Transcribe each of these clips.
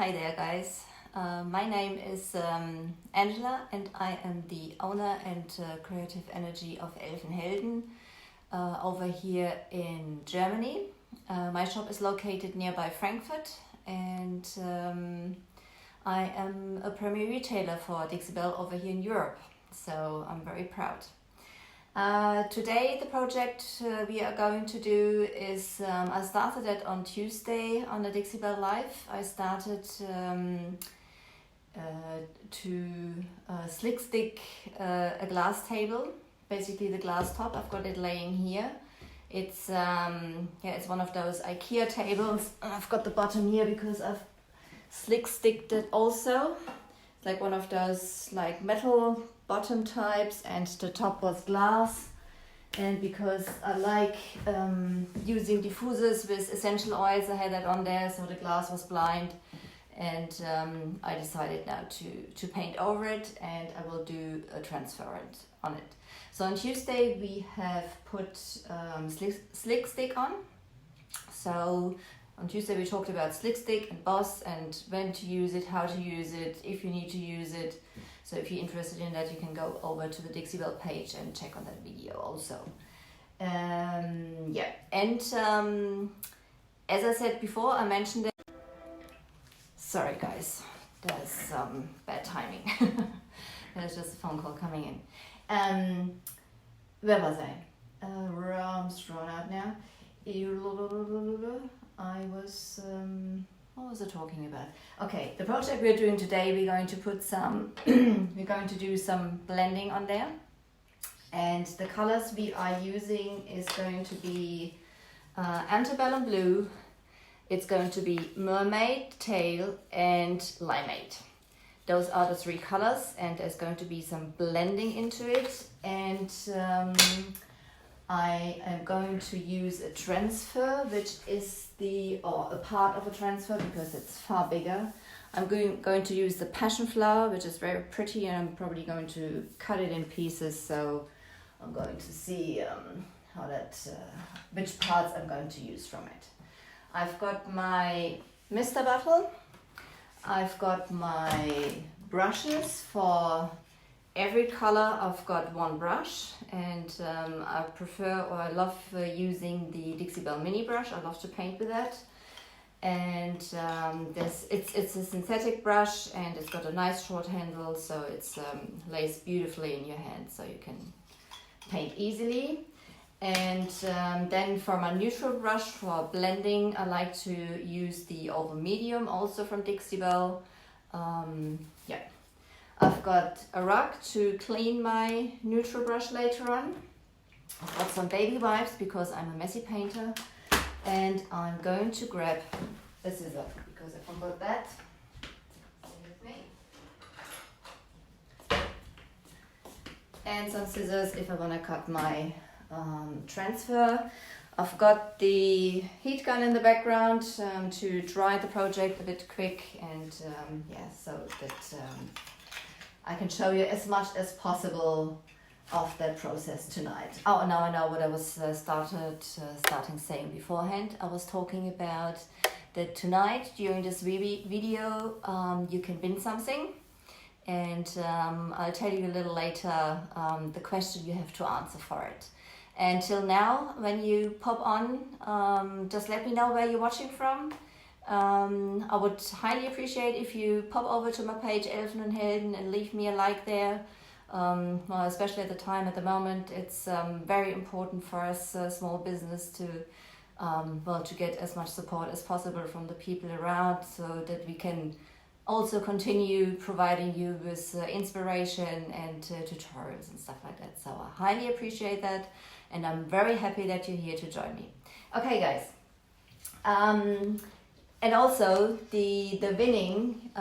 Hi there guys, my name is Angela and I am the owner and creative energy of Elfen Helden over here in Germany. My shop is located nearby Frankfurt and I am a premier retailer for Dixie Belle over here in Europe, so I'm very proud. Today the project we are going to do is, I started it on Tuesday on the Dixie Belle Live. I started to slick stick a glass table, basically the glass top. I've got it laying here. It's it's one of those IKEA tables. I've got the bottom here because I've slick sticked it also. It's like one of those like metal bottom types, and the top was glass. And because I like using diffusers with essential oils, I had that on there, so the glass was blind. And I decided now to paint over it, and I will do a transparent on it. So on Tuesday we have put slick stick on. So on Tuesday we talked about slick stick and boss and when to use it, how to use it, if you need to use it. So if you're interested in that, you can go over to the Dixie Belle page and check on that video also. As I said before, I mentioned that. Sorry guys, there's some bad timing. There's just a phone call coming in. Where was I? Arms drawn out now. I was, what was I talking about? Okay, the project we're doing today, we're going to put some, we're going to do some blending on there. And the colors we are using is going to be antebellum blue, it's going to be mermaid, tail and limeade. Those are the three colors, and there's going to be some blending into it. And I am going to use a transfer, which is a part of a transfer because it's far bigger. I'm going to use the passion flower, which is very pretty, and I'm probably going to cut it in pieces. So I'm going to see how that, which parts I'm going to use from it. I've got my mister bottle. I've got my brushes for every color. I've got one brush, and I prefer, or I love using the Dixie Belle mini brush. I love to paint with that. And it's a synthetic brush, and it's got a nice short handle, so it's lays beautifully in your hand, so you can paint easily. And then for my neutral brush for blending, I like to use the oval medium, also from Dixie Belle. I've got a rag to clean my neutral brush later on. I've got some baby wipes because I'm a messy painter. And I'm going to grab a scissor because I forgot that. Stay with me. And some scissors if I want to cut my transfer. I've got the heat gun in the background to dry the project a bit quick, and so that I can show you as much as possible of that process tonight. Oh, now I know what I was starting saying beforehand. I was talking about that tonight during this video you can win something, and I'll tell you a little later the question you have to answer for it. Until now, when you pop on, just let me know where you're watching from. I would highly appreciate if you pop over to my page Elfen Helden and leave me a like there. Well, especially at the moment, it's very important for us, small business, to to get as much support as possible from the people around, so that we can also continue providing you with inspiration and tutorials and stuff like that. So I highly appreciate that, and I'm very happy that you're here to join me. Okay, guys. And also the winning.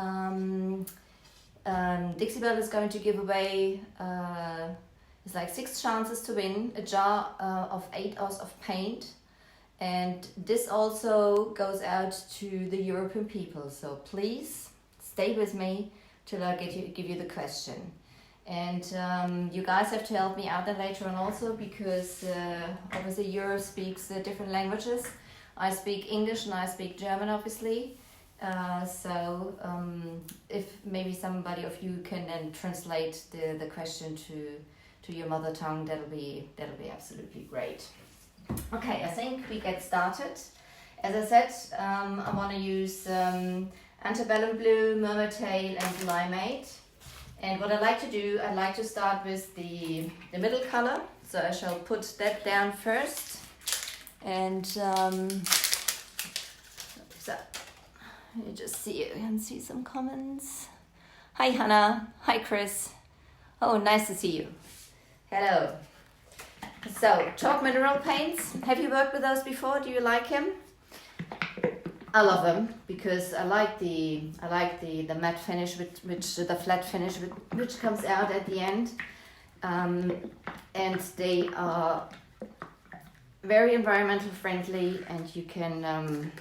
Dixie Belle is going to give away, it's like 6 chances to win a jar of 8 hours of paint, and this also goes out to the European people. So please stay with me till I give you the question. And you guys have to help me out then later on also, because obviously Europe speaks different languages. I speak English and I speak German, obviously. So if maybe somebody of you can then translate the question to your mother tongue, that'll be absolutely great. Okay, I think we get started. As I said, I want to use antebellum blue, mermaid tail, and limeade. And what I like to do, I like to start with the middle color. So I shall put that down first. And so you just see, you can see some comments. Hi Hannah, hi Chris. Oh, nice to see you. Hello. So, chalk mineral paints. Have you worked with those before? Do you like him? I love them because I like the matte finish, which the flat finish which comes out at the end, and they are very environmental friendly, and you can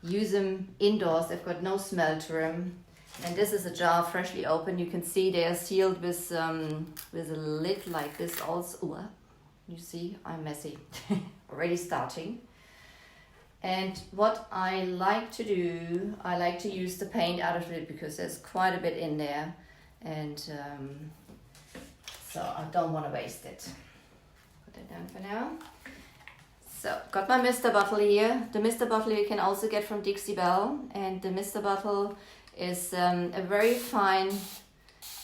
use them indoors. They've got no smell to them. And this is a jar freshly opened. You can see they are sealed with a lid like this also. Ooh, you see, I'm messy. Already starting. And what I like to do, I like to use the paint out of it because there's quite a bit in there. And so I don't want to waste it. Put that down for now. So, got my Mr. bottle here. The Mr. bottle you can also get from Dixie Belle. And the Mr. bottle is a very fine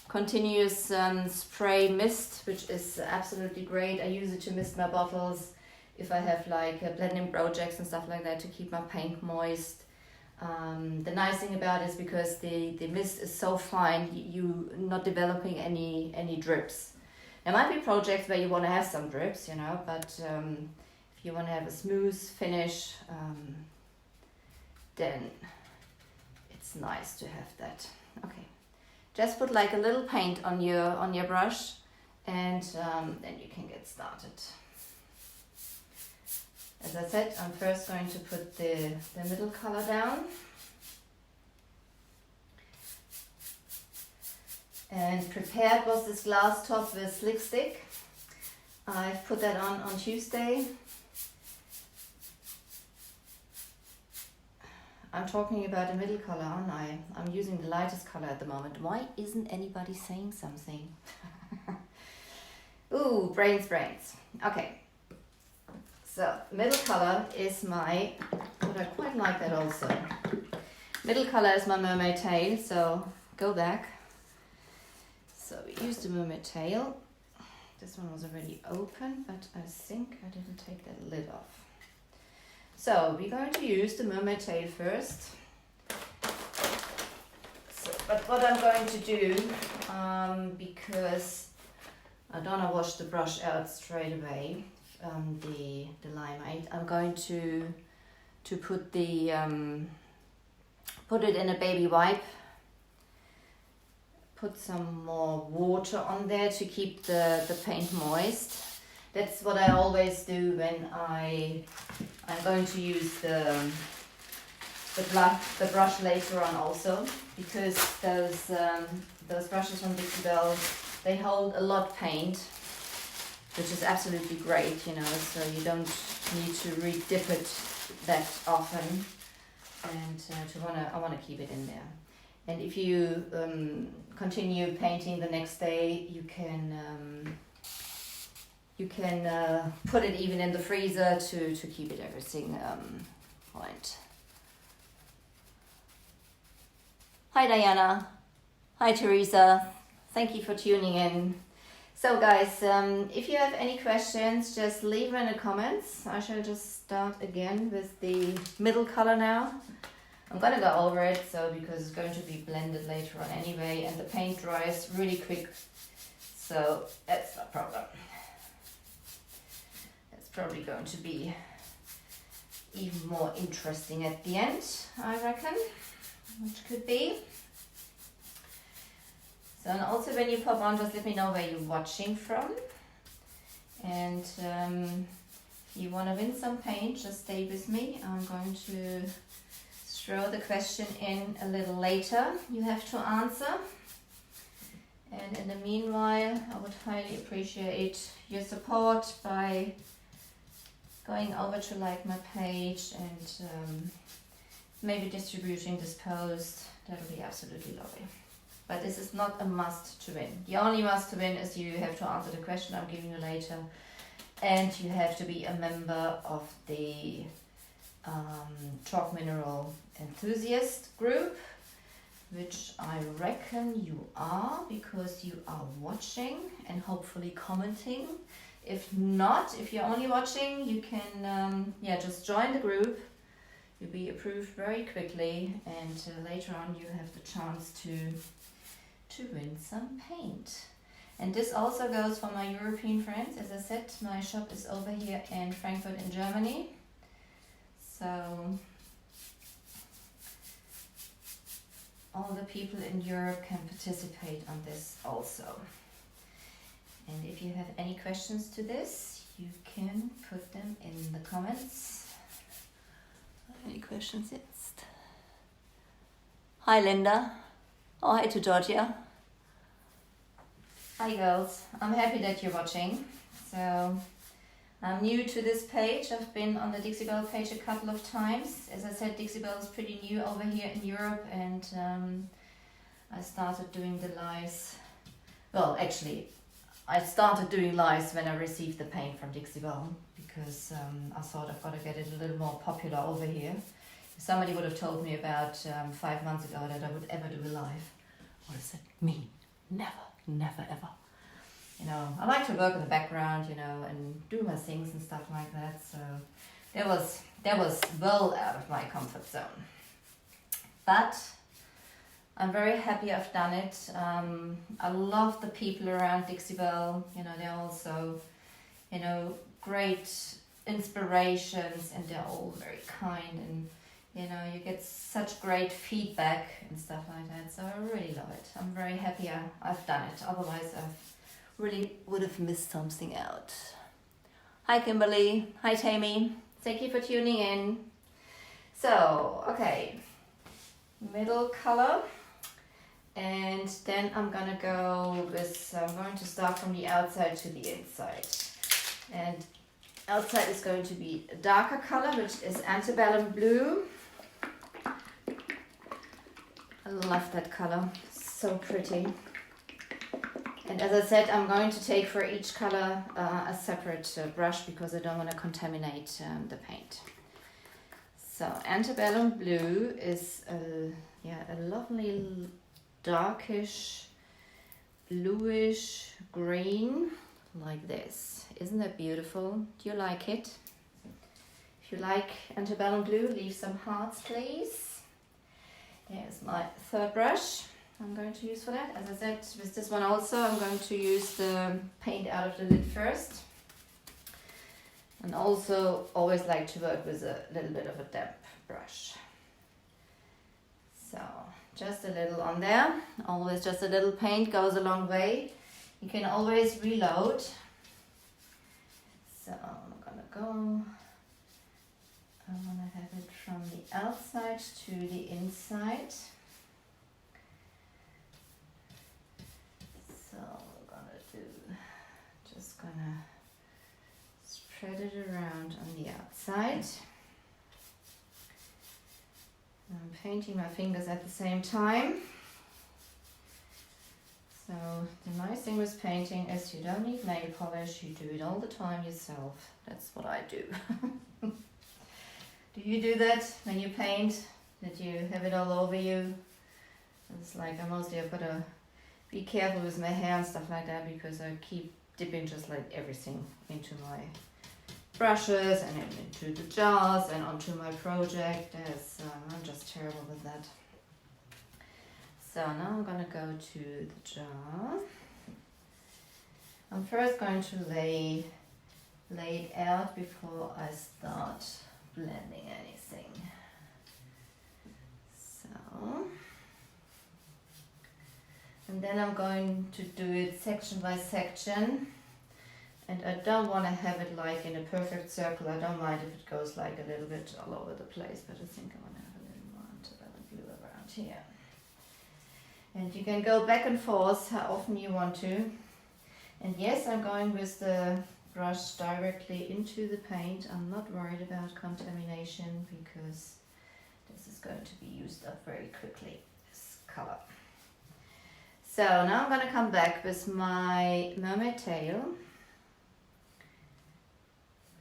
continuous spray mist, which is absolutely great. I use it to mist my bottles if I have like blending projects and stuff like that to keep my paint moist. The nice thing about it is because the mist is so fine, you're not developing any drips. There might be projects where you want to have some drips, you know, but if you want to have a smooth finish, then it's nice to have that. Okay, just put like a little paint on your brush, and then you can get started. As I said, I'm first going to put the middle color down. And prepared was this glass top with slick stick. I've put that on Tuesday. I'm talking about the middle color, aren't I? I'm using the lightest color at the moment. Why isn't anybody saying something? Ooh, brains. Okay. So, middle color is my, but I quite like that also. Middle color is my mermaid tail, so go back. So we use the mermaid tail. This one was already open, but I think I didn't take that lid off. So we're going to use the mermaid tail first. So, but what I'm going to do, because I don't want to wash the brush out straight away, the limeade, I'm going to put the put it in a baby wipe. Put some more water on there to keep the paint moist. That's what I always do when I'm going to use the brush later on also, because those brushes from Dixie Belle, they hold a lot of paint, which is absolutely great, you know, so you don't need to re-dip it that often, and I want to keep it in there. And if you continue painting the next day, you can put it even in the freezer to keep it everything right. Hi Diana, hi Teresa, thank you for tuning in. So guys, if you have any questions, just leave them in the comments. I shall just start again with the middle color now. I'm gonna go over it, so because it's going to be blended later on anyway, and the paint dries really quick, so that's no problem. That's probably going to be even more interesting at the end, I reckon, which could be. So, and also when you pop on, just let me know where you're watching from. And if you want to win some paint, just stay with me. I'm going to throw the question in a little later. You have to answer. And in the meanwhile, I would highly appreciate your support by going over to like my page and maybe distributing this post. That would be absolutely lovely. But this is not a must to win. The only must to win is you have to answer the question I'm giving you later, and you have to be a member of the chalk mineral enthusiast group, which I reckon you are, because you are watching and hopefully commenting. If not, if you're only watching, you can just join the group. You'll be approved very quickly, and later on you have the chance to win some paint. And this also goes for my European friends. As I said, my shop is over here in Frankfurt in Germany. So all the people in Europe can participate on this also. And if you have any questions to this, you can put them in the comments. Any questions jetzt? Hi Linda. Oh, hi to Georgia. Hi girls. I'm happy that you're watching. So I'm new to this page. I've been on the Dixie Belle page a couple of times. As I said, Dixie Belle is pretty new over here in Europe, and I started doing the lives. Well, actually, I started doing lives when I received the paint from Dixie Belle, because I thought I've got to get it a little more popular over here. If somebody would have told me about 5 months ago that I would ever do a live, I would have said, me, never, never, ever. You know, I like to work in the background, you know, and do my things and stuff like that. So that was well out of my comfort zone. But I'm very happy I've done it. I love the people around Dixie Belle. You know, they're also, you know, great inspirations, and they're all very kind, and you know, you get such great feedback and stuff like that. So I really love it. I'm very happy I've done it. Otherwise, I really would have missed something out. Hi Kimberly. Hi Tammy. Thank you for tuning in. So, okay, middle color. And then I'm gonna go with, I'm going to start from the outside to the inside. And outside is going to be a darker color, which is antebellum blue. I love that color, so pretty. And as I said, I'm going to take for each color a separate brush, because I don't want to contaminate the paint. So antebellum blue is a lovely darkish bluish green, like this. Isn't that beautiful? Do you like it? If you like antebellum blue, leave some hearts please. There's my third brush I'm going to use for that. As I said, with this one also, I'm going to use the paint out of the lid first. And also always like to work with a little bit of a damp brush. So just a little on there. Always just a little paint goes a long way. You can always reload. So I'm gonna go. I want to have it from the outside to the inside. So we're just gonna spread it around on the outside. I'm painting my fingers at the same time. So the nice thing with painting is you don't need nail polish, you do it all the time yourself. That's what I do. Do you do that when you paint? That you have it all over you? It's like I've got to be careful with my hair and stuff like that, because I keep dipping just like everything into my brushes and into the jars and onto my project. I'm just terrible with that. So now I'm going to go to the jar. I'm first going to lay it out before I start blending anything. So, and then I'm going to do it section by section, and I don't want to have it like in a perfect circle. I don't mind if it goes like a little bit all over the place, but I think I want to have a little more antebellum blue around here. And you can go back and forth how often you want to. And yes, I'm going with the brush directly into the paint. I'm not worried about contamination because this is going to be used up very quickly, this color. So now I'm going to come back with my mermaid tail.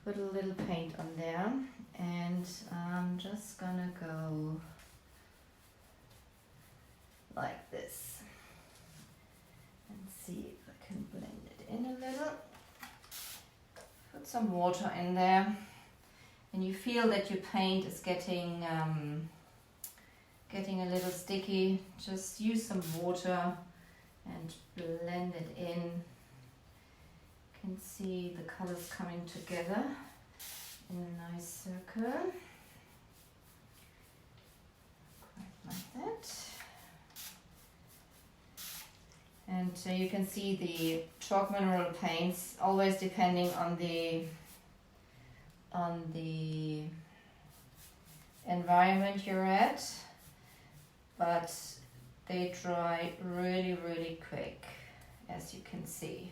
Put a little paint on there, and I'm just going to go like this and see if I can blend it in a little. Put some water in there, and you feel that your paint is getting a little sticky. Just use some water and blend it in. You can see the colors coming together in a nice circle, like that. And you can see the chalk mineral paints, always depending on the environment you're at, but they dry really, really quick, as you can see.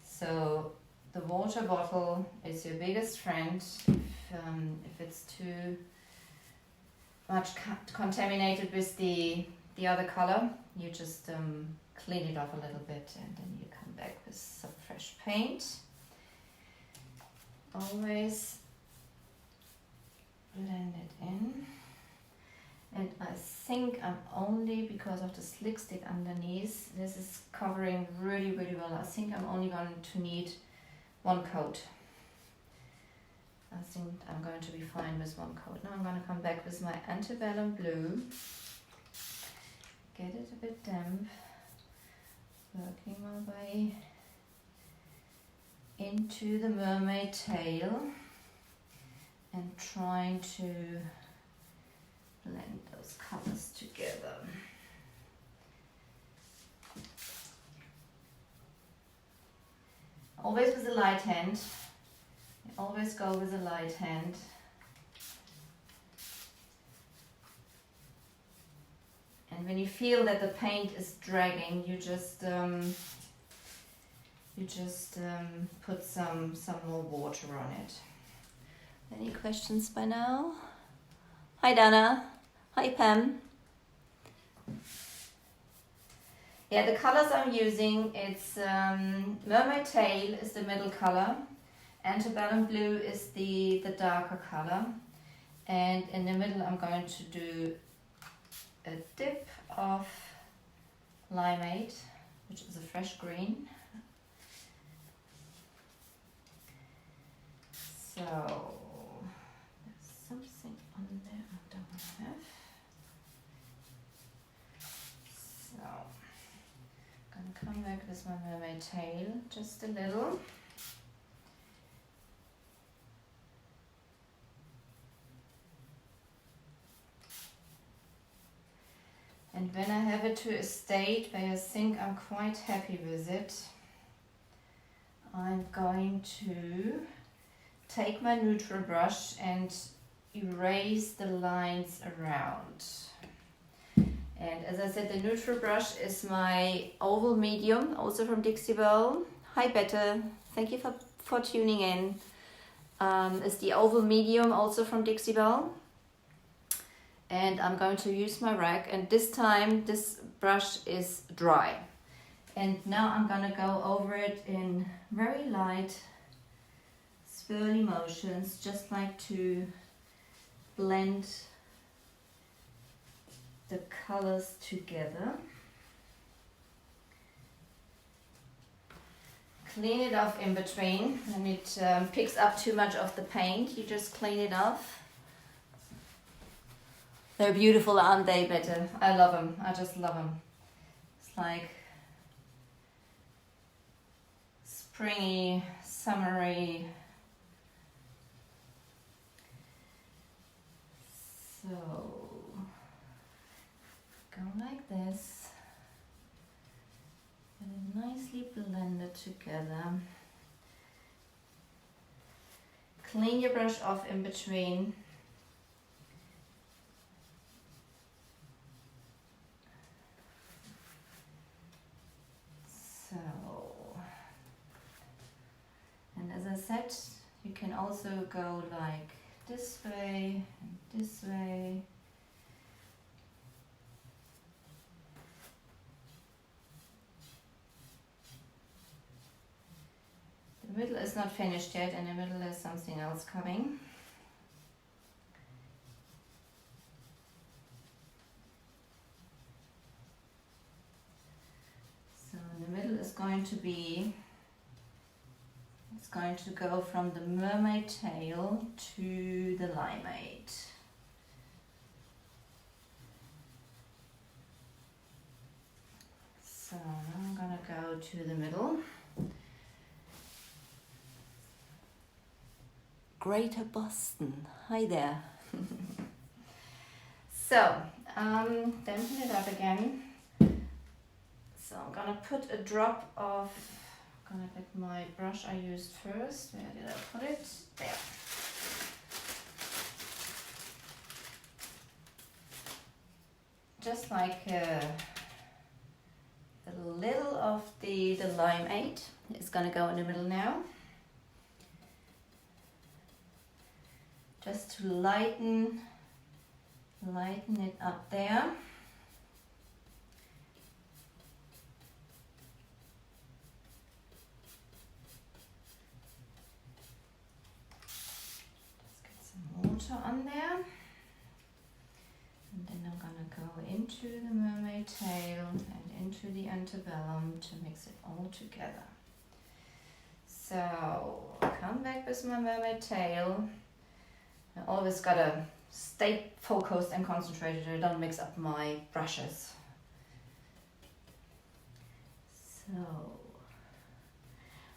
So the water bottle is your biggest friend. If it's too much contaminated with the other color, you just clean it off a little bit, and then you come back with some fresh paint. Always blend it in. And I think I'm only, because of the slick stick underneath, this is covering really, really well. I think I'm only going to need one coat. I think I'm going to be fine with one coat. Now I'm going to come back with my antebellum blue. Get it a bit damp. Working my way into the mermaid tail and trying to blend those colors together. Always with a light hand. Always go with a light hand. And when you feel that the paint is dragging, you just put some more water on it. Any questions by now? Hi Dana. Hi Pam. Yeah, the colors I'm using, it's mermaid tail is the middle color, antebellum blue is the darker color, and in the middle I'm going to do a dip of limeade, which is a fresh green. So there's something on there I don't have. So I'm gonna come back with my mermaid tail just a little. And when I have it to a state where I think I'm quite happy with it, I'm going to take my neutral brush and erase the lines around. And as I said, the neutral brush is my oval medium, also from Dixie Belle. Hi Bette, thank you for tuning in. It's the oval medium, also from Dixie Belle. And I'm going to use my rag, and this time this brush is dry. And now I'm gonna go over it in very light swirly motions, just like to blend the colors together. Clean it off in between. When it picks up too much of the paint, you just clean it off. They're beautiful, aren't they, Bette? I love them. I just love them. It's like springy, summery. So go like this. Get it nicely blended together. Clean your brush off in between. said, you can also go like this way and this way. The middle is not finished yet, in the middle is something else coming. So in the middle is going to be, it's going to go from the mermaid tail to the limeade. So now I'm gonna go to the middle. Greater Boston, hi there. So, dampen it up again. So I'm gonna put a drop of, I'm gonna get my brush I used first. Where did I put it? There. Just like a little of the limeade is gonna go in the middle now. Just to lighten it up there. Just get some water on there. And then I'm gonna go into the mermaid tail and into the antebellum to mix it all together. So, come back with my mermaid tail. I always gotta stay focused and concentrated. I don't mix up my brushes. So,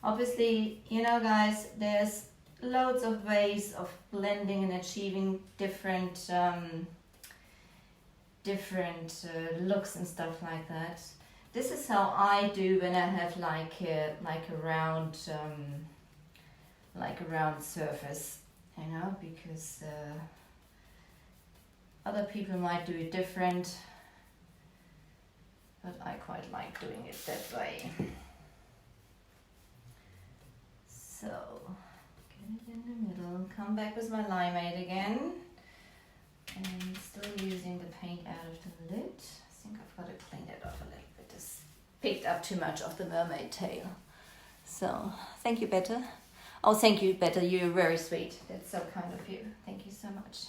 obviously, you know guys, there's loads of ways of blending and achieving different looks and stuff like that. This is how I do when I have like a round surface. You know, because other people might do it different, but I quite like doing it that way. So, get it in the middle, come back with my limeade again, and still using the paint out of the lid. I think I've got to clean that off a little bit. It's picked up too much of the mermaid tail. So, thank you, Bette. Oh, thank you, Bette. You're very sweet. That's so kind of you. Thank you so much.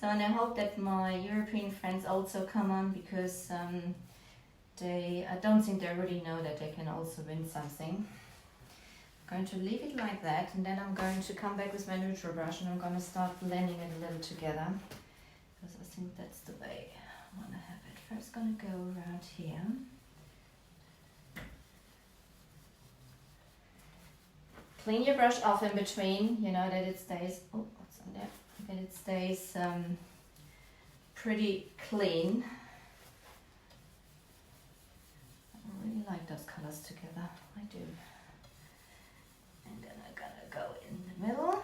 So, and I hope that my European friends also come on, because I don't think they really know that they can also win something. I'm going to leave it like that, and then I'm going to come back with my neutral brush and I'm going to start blending it a little together, because I think that's the way I want to have it. First, going to go around here. Clean your brush off in between, you know, that it stays, oh, what's on there? That it stays pretty clean. I really like those colors together, I do. And then I'm gonna go in the middle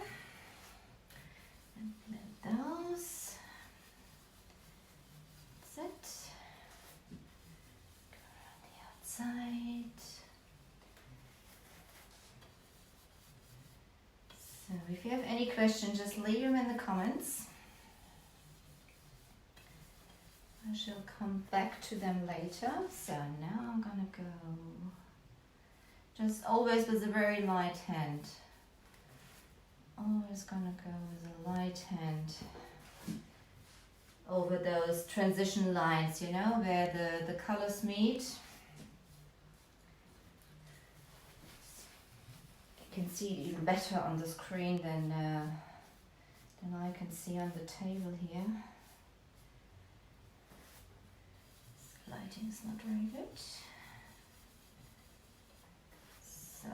and blend those. That's it. Go around the outside. So if you have any questions, just leave them in the comments. I shall come back to them later. So now I'm gonna go just always with a very light hand. Always gonna go with a light hand over those transition lines, you know, where the colors meet. Can see it even better on the screen than I can see on the table here. This lighting is not very good. So,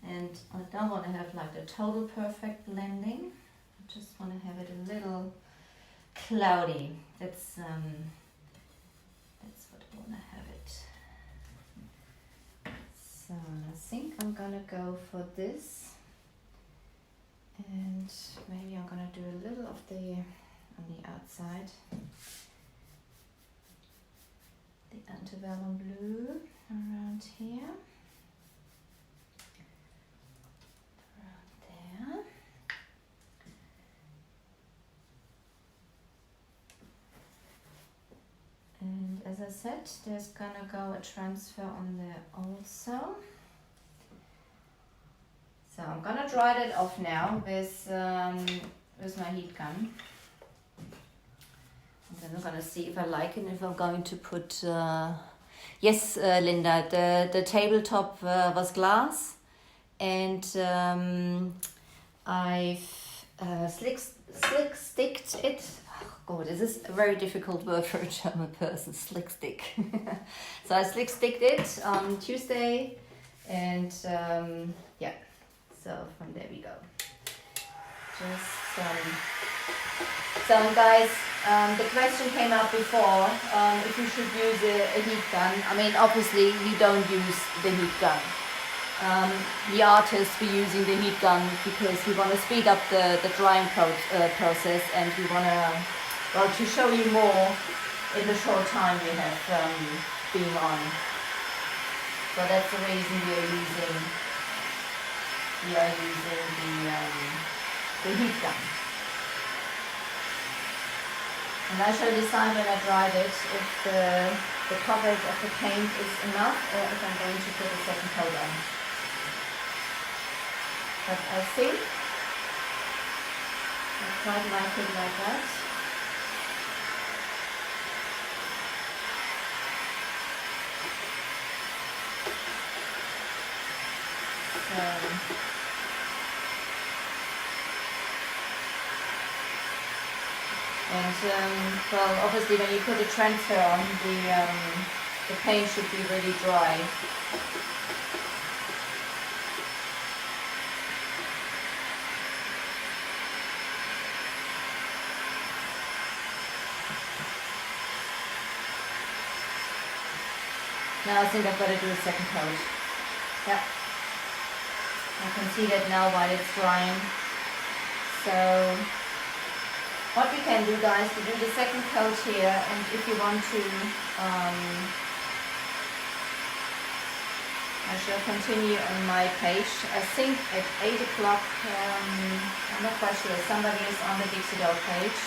and I don't want to have like the total perfect blending. I just want to have it a little cloudy. That's what I want to have it. So I think I'm gonna go for this, and maybe I'm gonna do a little of the on the outside, the antebellum blue around around here. Around there. And as I said, there's gonna go a transfer on there also. So I'm gonna dry that off now with my heat gun. And then we're gonna see if I like it and if I'm going to put, yes, Linda, the tabletop was glass, and I've slick sticked it. Oh, this is a very difficult word for a German person, slick stick. So I slick sticked it on Tuesday, and yeah, so from there we go. Just so guys, the question came up before if you should use a heat gun. I mean, obviously you don't use the heat gun. The artists be using the heat gun because we want to speed up the drying process, and we want to show you more in the short time we have been on. So that's the reason we are using the heat gun. And I shall decide when I dried it if the coverage of the paint is enough or if I'm going to put a second coat on. But I think I quite like it like that. And well, obviously when you put a transfer on, the paint should be really dry. Now I think I've got to do a second coat. Yeah. I can see that now while it's drying. So what we can do, guys, to do the second coat here, and if you want to, I shall continue on my page. I think at 8 o'clock, I'm not quite sure, somebody is on the Dixie Doll page.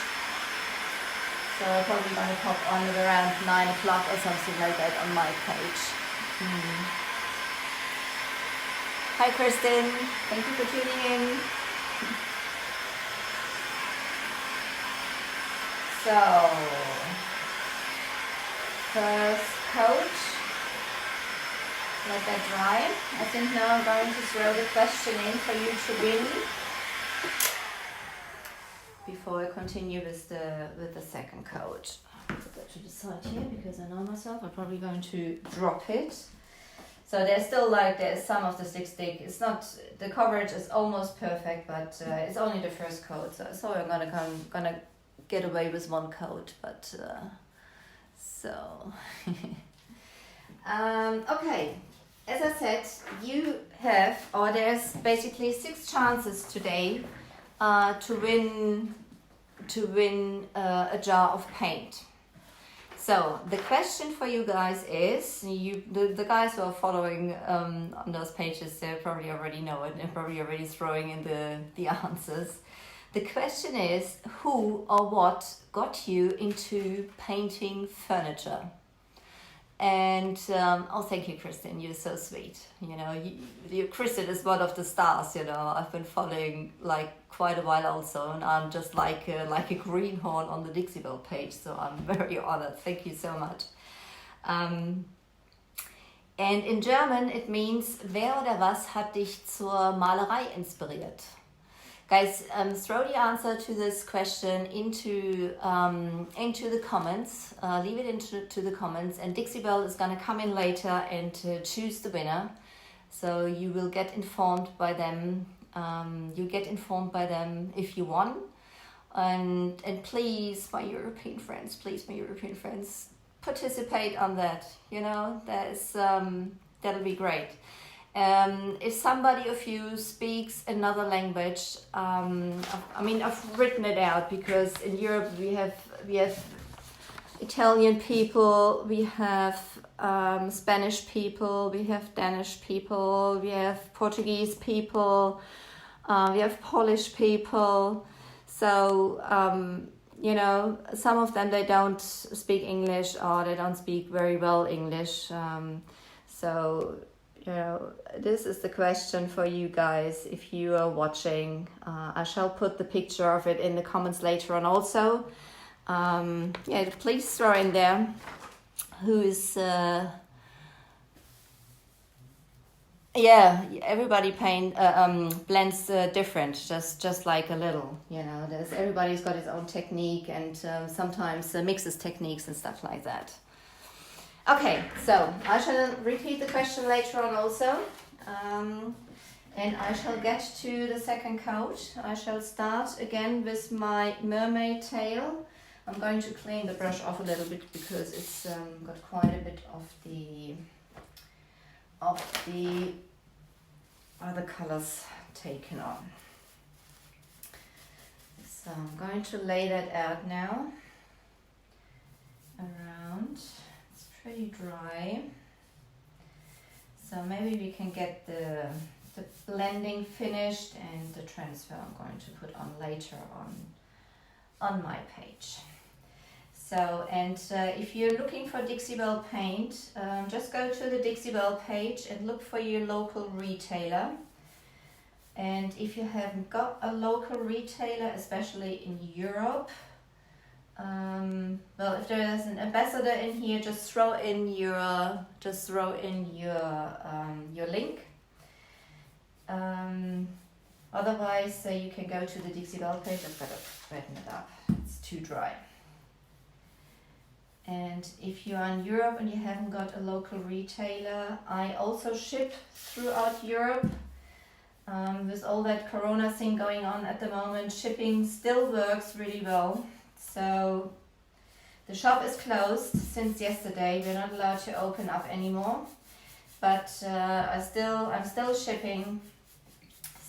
So I'm probably going to pop on at around 9 o'clock or something like that on my page. Hi Kristen, thank you for tuning in. So, first coat, let that dry. I think now I'm going to throw the question in for you to win before I continue with the second coat. I'll put that to the side here because I know myself, I'm probably going to drop it. So there's still there's some of the stick. It's not, the coverage is almost perfect, but it's only the first coat. So I'm gonna get away with one coat, but so okay. As I said, you have, or there's basically 6 chances today to win a jar of paint. So the question for you guys is, the guys who are following on those pages, they probably already know it and probably already throwing in the answers. The question is, who or what got you into painting furniture? And oh, thank you, Kristen. You're so sweet. You know, Kristen is one of the stars. You know, I've been following quite a while also, and I'm just like a greenhorn on the Dixie Doll page. So I'm very honored. Thank you so much. And in German it means, wer oder was hat dich zur Malerei inspiriert? Guys, throw the answer to this question into the comments. Leave it into the comments, and Dixie Belle is gonna come in later and choose the winner. So you will get informed by them. You get informed by them if you won. And please, my European friends, participate on that. You know, that'll be great. If somebody of you speaks another language, I mean, I've written it out because in Europe we have Italian people, we have Spanish people, we have Danish people, we have Portuguese people, we have Polish people. So, you know, some of them, they don't speak English or they don't speak very well English. So, you know, this is the question for you guys if you are watching. I shall put the picture of it in the comments later on also. Yeah, please throw in there who is yeah, everybody blends different, just like a little, you know, there's everybody's got his own technique, and sometimes mixes techniques and stuff like that. Okay, so I shall repeat the question later on also, and I shall get to the second coat. I shall start again with my mermaid tail. I'm going to clean the brush off a little bit because it's got quite a bit of the other colors taken on. So I'm going to lay that out now around. It's pretty dry, so maybe we can get the blending finished, and the transfer I'm going to put on later on my page. So, and if you're looking for Dixie Belle paint, just go to the Dixie Belle page and look for your local retailer. And if you haven't got a local retailer, especially in Europe, well, if there is an ambassador in here, just throw in your link. Otherwise, you can go to the Dixie Belle page. I've got to redden it up. It's too dry. And if you're in Europe and you haven't got a local retailer, I also ship throughout Europe. With all that Corona thing going on at the moment, shipping still works really well. So the shop is closed since yesterday. We're not allowed to open up anymore, but I'm still shipping,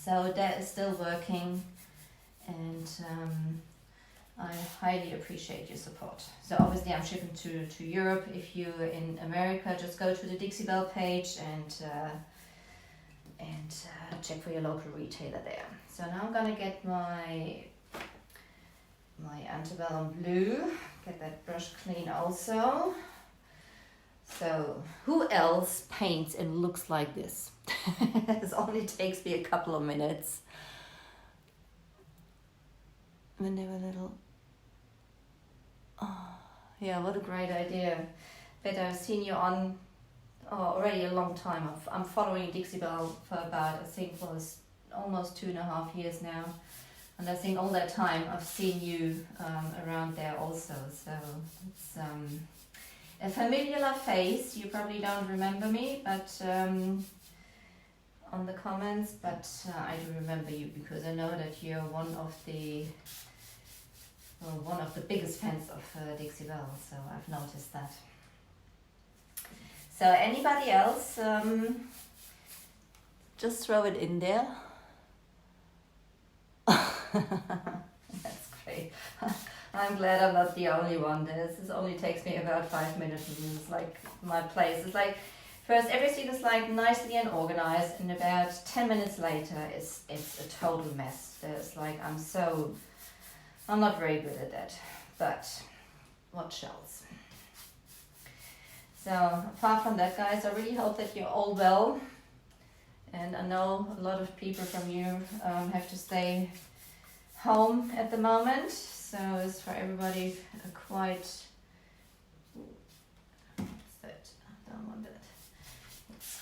so that is still working, and I highly appreciate your support. So obviously I'm shipping to Europe. If you're in America, just go to the Dixie Belle page and check for your local retailer there. So now I'm gonna get my antebellum blue, get that brush clean also. So who else paints and looks like this? This only takes me a couple of minutes. When they were little. Oh, yeah, what a great idea. But I've seen you on already a long time. I'm following Dixie Belle for about, I think, was almost 2.5 years now. And I think all that time I've seen you around there also. So it's a familiar face. You probably don't remember me, but on the comments, but I do remember you because I know that you're one of the biggest fans of Dixie Belle, so I've noticed that. So anybody else, just throw it in there. That's great. I'm glad I'm not the only one. This only takes me about 5 minutes, and it's like my place. It's like first everything is like nicely and organized, and about 10 minutes later it's a total mess. There's like I'm not very good at that, but what shells. So apart from that, guys, I really hope that you're all well. And I know a lot of people from you have to stay home at the moment. So it's for everybody quite... What's that? I don't want that. It's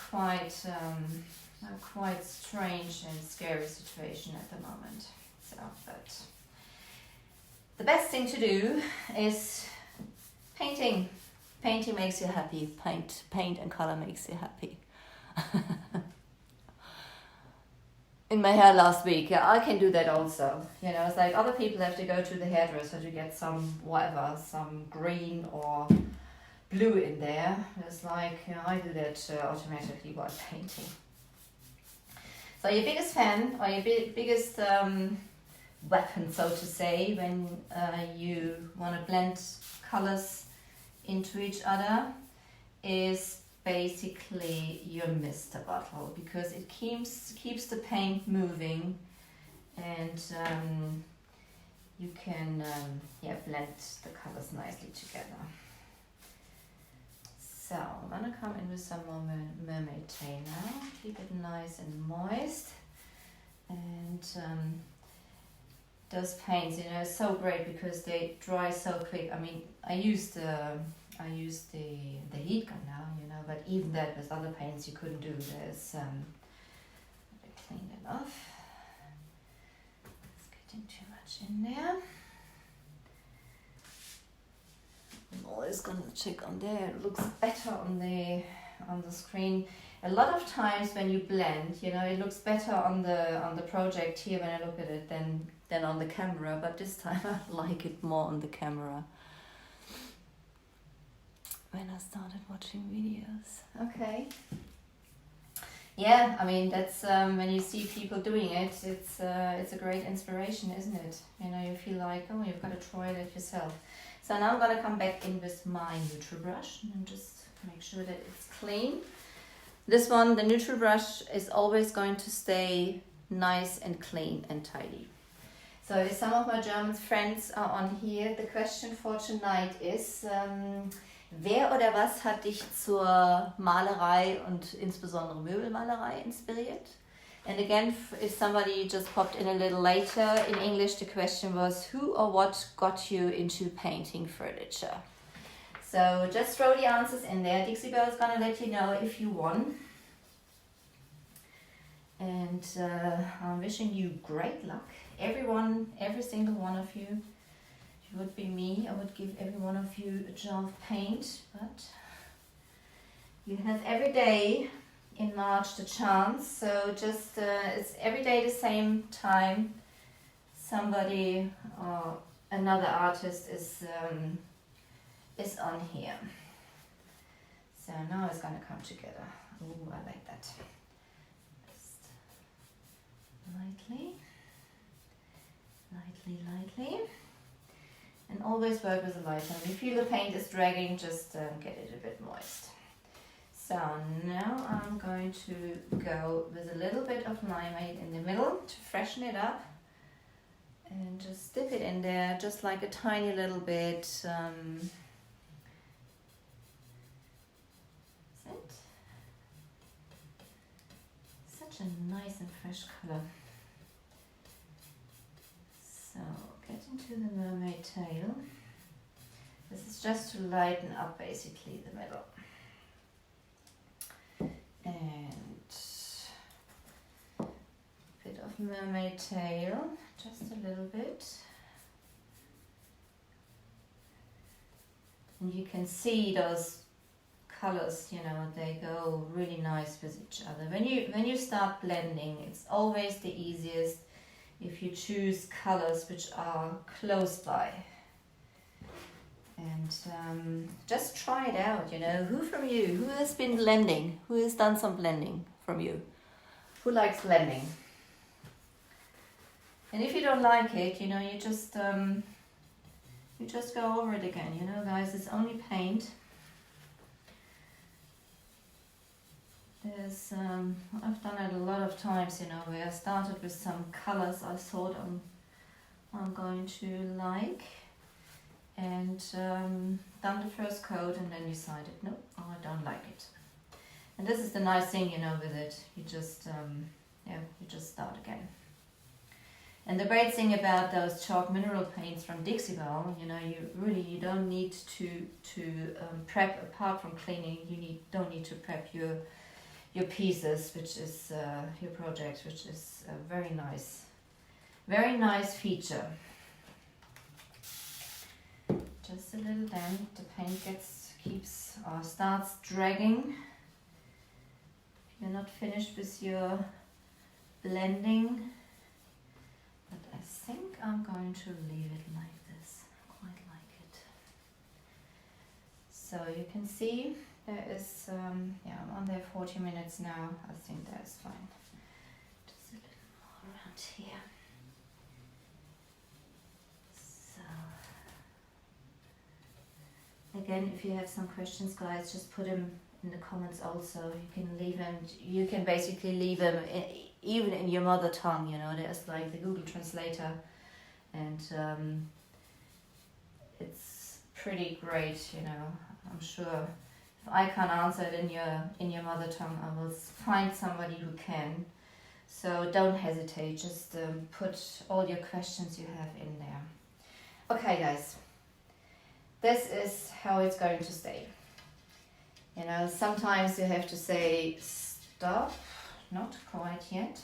quite strange and scary situation at the moment. So, but the best thing to do is painting. Painting makes you happy. Paint and color makes you happy. In my hair last week, yeah, I can do that also. You know, it's like other people have to go to the hairdresser to get some green or blue in there. It's like, you know, I do that automatically while painting. So your biggest fan, or your biggest weapon, so to say, when you want to blend colors into each other is basically your mister bottle, because it keeps the paint moving, and you can blend the colors nicely together. So I'm gonna come in with some more mermaid tail now. Keep it nice and moist. And those paints, you know, are so great because they dry so quick. I mean, I use the heat gun now, you know, but even that with other paints you couldn't do. There's let me clean it off. It's getting too much in there. I'm always gonna check on there. It looks better on the screen. A lot of times when you blend, you know, it looks better on the project here when I look at it than on the camera. But this time I like it more on the camera. When I started watching videos. Okay. Yeah, I mean that's when you see people doing it, it's a great inspiration, isn't it? You know, you feel like, oh, you've got to try it yourself. So now I'm gonna come back in with my neutral brush and just make sure that it's clean. This one, the neutral brush, is always going to stay nice and clean and tidy. So if some of my German friends are on here, the question for tonight is, wer oder was hat dich zur Malerei und insbesondere Möbelmalerei inspiriert? And again, if somebody just popped in a little later, in English the question was, who or what got you into painting furniture? So just throw the answers in there. Dixie Belle is gonna let you know if you won. And I'm wishing you great luck. Everyone, every single one of you. If it would be me, I would give every one of you a jar of paint, but you have every day in March the chance. So just it's every day the same time. Somebody or another artist is on here. So now it's gonna come together. Ooh, I like that. Just lightly, lightly. And always work with a lighter. When you feel the paint is dragging, just get it a bit moist. So now I'm going to go with a little bit of limeade in the middle to freshen it up. And just dip it in there, just like a tiny little bit. Such a nice and fresh color. So get into the mermaid tail. This is just to lighten up basically the middle. And a bit of mermaid tail, just a little bit. And you can see those colors, you know, they go really nice with each other. When you start blending, it's always the easiest if you choose colors which are close by. And just try it out, you know. Who from you, who has been blending? Who has done some blending from you? Who likes blending? And if you don't like it, you know, you just go over it again, you know, guys, it's only paint. There's, I've done it a lot of times, you know, where I started with some colors I thought I'm going to like, and done the first coat and then decided, no, I don't like it. And this is the nice thing, you know, with it. You just, you just start again. And the great thing about those chalk mineral paints from Dixie Belle, you know, you don't need to prep, apart from cleaning, don't need to prep your pieces, which is your project, which is a very nice feature. Just a little dent, the paint starts dragging. If you're not finished with your blending, but I think I'm going to leave it like this. I quite like it. So you can see there is, I'm on there 40 minutes now. I think that's fine. Just a little more around here. So again, if you have some questions, guys, just put them in the comments also. You can leave them, you can basically leave them even in your mother tongue, you know, there's like the Google Translator, and it's pretty great, you know. I'm sure if I can't answer it in your mother tongue, I will find somebody who can. So don't hesitate, just put all your questions you have in there. Okay, guys, this is how it's going to stay. You know, sometimes you have to say stop, not quite yet.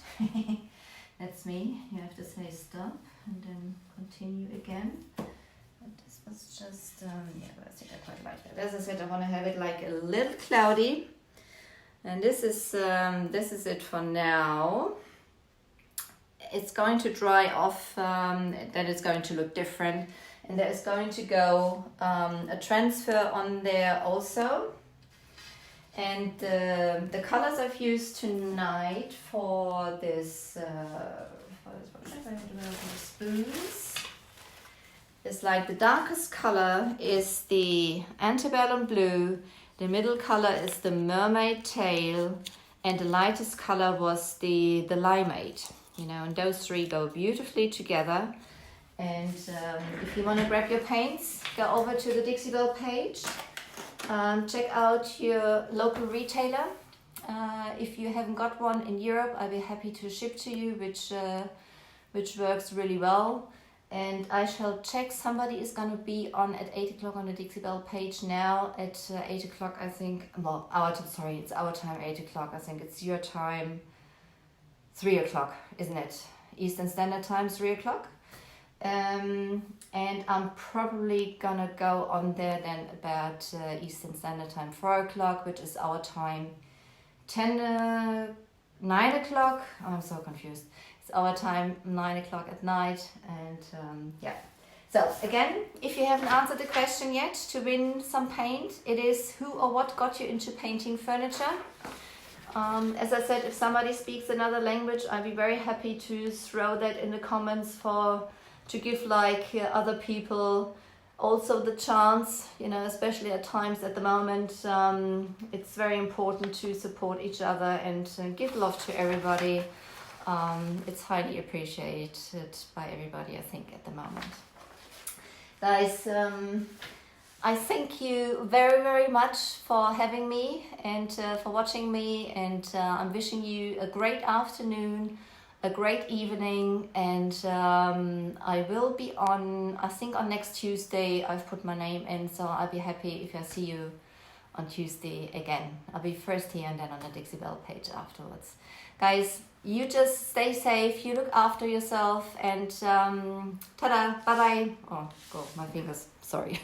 That's me. You have to say stop and then continue again. But this was just, yeah, I think I quite like that. As I said, I want to have it like a little cloudy. And this is it for now. It's going to dry off, then it's going to look different. And there is going to go a transfer on there also. And the colors I've used tonight for this, spoons, is like the darkest color is the antebellum blue, the middle color is the mermaid tail, and the lightest color was the limeade. You know, and those three go beautifully together. And if you want to grab your paints, go over to the Dixie Belle page. Check out your local retailer. If you haven't got one in Europe, I'll be happy to ship to you, which works really well. And I shall check. Somebody is going to be on at 8 o'clock on the Dixie Belle page now. At 8 o'clock, I think. Well, it's our time, 8 o'clock. I think it's your time, 3 o'clock, isn't it? Eastern Standard Time, 3 o'clock. And I'm probably gonna go on there then about Eastern Standard Time, 4 o'clock, which is our time, 9 o'clock. Oh, I'm so confused. It's our time, 9 o'clock at night. And yeah. So again, if you haven't answered the question yet to win some paint, it is who or what got you into painting furniture. As I said, if somebody speaks another language, I'd be very happy to throw that in the comments to give like other people also the chance, you know, especially at times at the moment. It's very important to support each other and give love to everybody. It's highly appreciated by everybody, I think, at the moment. Guys, I thank you very, very much for having me and for watching me, and I'm wishing you a great afternoon, a great evening, and I will be on, I think on next Tuesday. I've put my name in, so I'll be happy if I see you on Tuesday again. I'll be first here and then on the Dixie Belle page afterwards. Guys, you just stay safe, you look after yourself, and ta-da, bye-bye. Oh, God, my fingers, sorry.